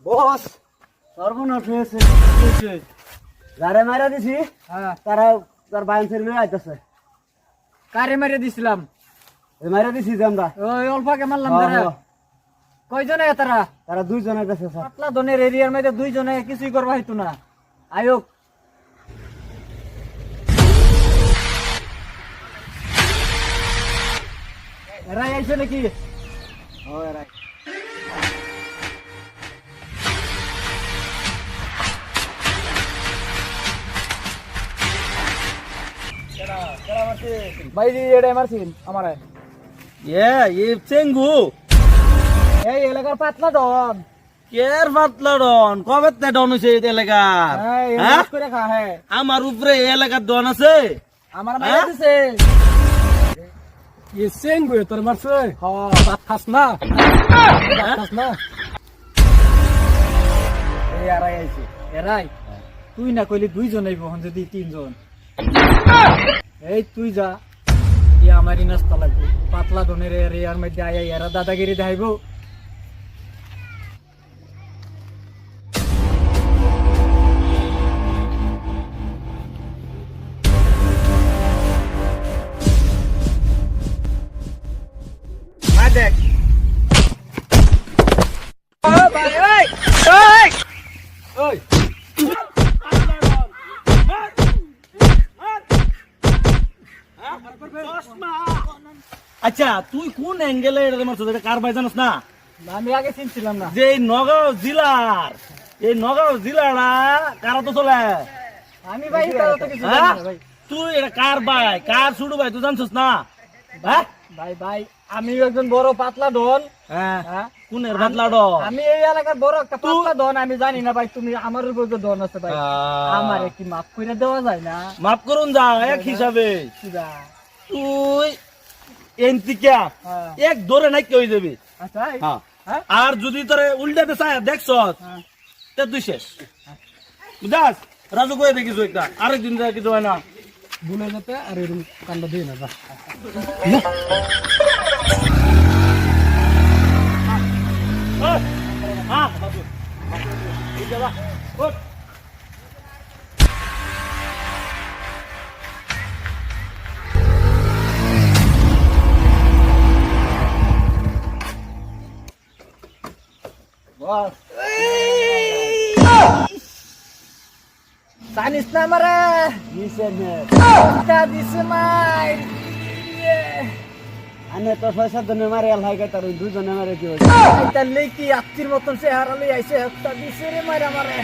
বস সর্বনাশ হয়েছে। যারে মারা দিছি তারা তার বাইন ছেড়ে লয়ে আইতাছে। কারে মারিয়ে দিছিলাম? মারা দিছি যে আমরা। ওই অল্পকে মারলাম তারা। কয়জনে তারা? তারা দুইজন আইতাছে স্যার। পাতলা দনের এরিয়ার মধ্যে দুইজনে কিছুই করবা হইতো না। আয়োক এরাই আইছে নাকি? ভাই এডে মারছিন আমারে। এ চেঙ্গু এই এলাকার পাতলা দন। কের পাতলা ডন কবে তে ডন হইছে এই এলাকার? এই হ্যাঁ? মাছ করে খা হে। আমার উপরে এই এলাকার ডন আছে? আমার মাইরা দিছে। ये सेंग हुए তোর মারছে হ্যাঁ ভাত খাস না ভাত খাস না এই আরাই আইছে। এরাই তুই না কইলি দুইজন আইব হন যদি তিনজন। এই তুই যা ইয়া আমারই নাস্তা লাগবে। পাতলা দনের এরিয়ার মধ্যে আয়া এরা দাদাগিরি দেখাইব। দেখ ওই আচ্ছা তুই কোন অ্যাঙ্গেলে এটা মারছ? এটা কার ভাই জানোস না? আমি আগে চিনছিলাম না। যে এই নগাঁও জেলাটা কারা তো চলে? আমি ভাই তাও তো কিছু জানি হ্যাঁ? না ভাই। তুই এটা কার ভাই, কার ছোট ভাই তুই জানছিস না? হ্যাঁ ভাই ভাই আমি একজন বড় পাতলা ডন। হ্যাঁ হ্যাঁ? কোনের বাতলা ডন? আমি এই এলাকার বড় একটা পাতলা ডন। আমি জানি না ভাই তুমি আমার উপর যে ডন আছে ভাই। আমারে কি মাফ করে দেওয়া যায় না? মাফ করুন যা এক হিসাবে। কিবা? তুই এনতিকা হ্যাঁ। এক ধরে নাই হয়ে যাবি। আচ্ছা এই- হ্যাঁ। হ্যাঁ? আর যদি তোরে উল্টাতে চায় দেখছ হ্যাঁ। তে তুই শেষ। বুঝাস রাজু কয়ে দেখিস একটা আরেকদিন কিছু হয় না। ভুলে যেতে আর এরকম কান্ড দিয়ে না যা হ্যাঁ বাবু এই যা ওঠ। বস জানিস না আমারে নিচে নে। দিছে মাই আনে তো 6-7 জনে মারে আল্লাহ তার ওই দুইজনে মারে কি হইছে? এটা লেকি আত্মীর মতন সে হারালে আইছে একটা দিছে রে মাইরা আমারে।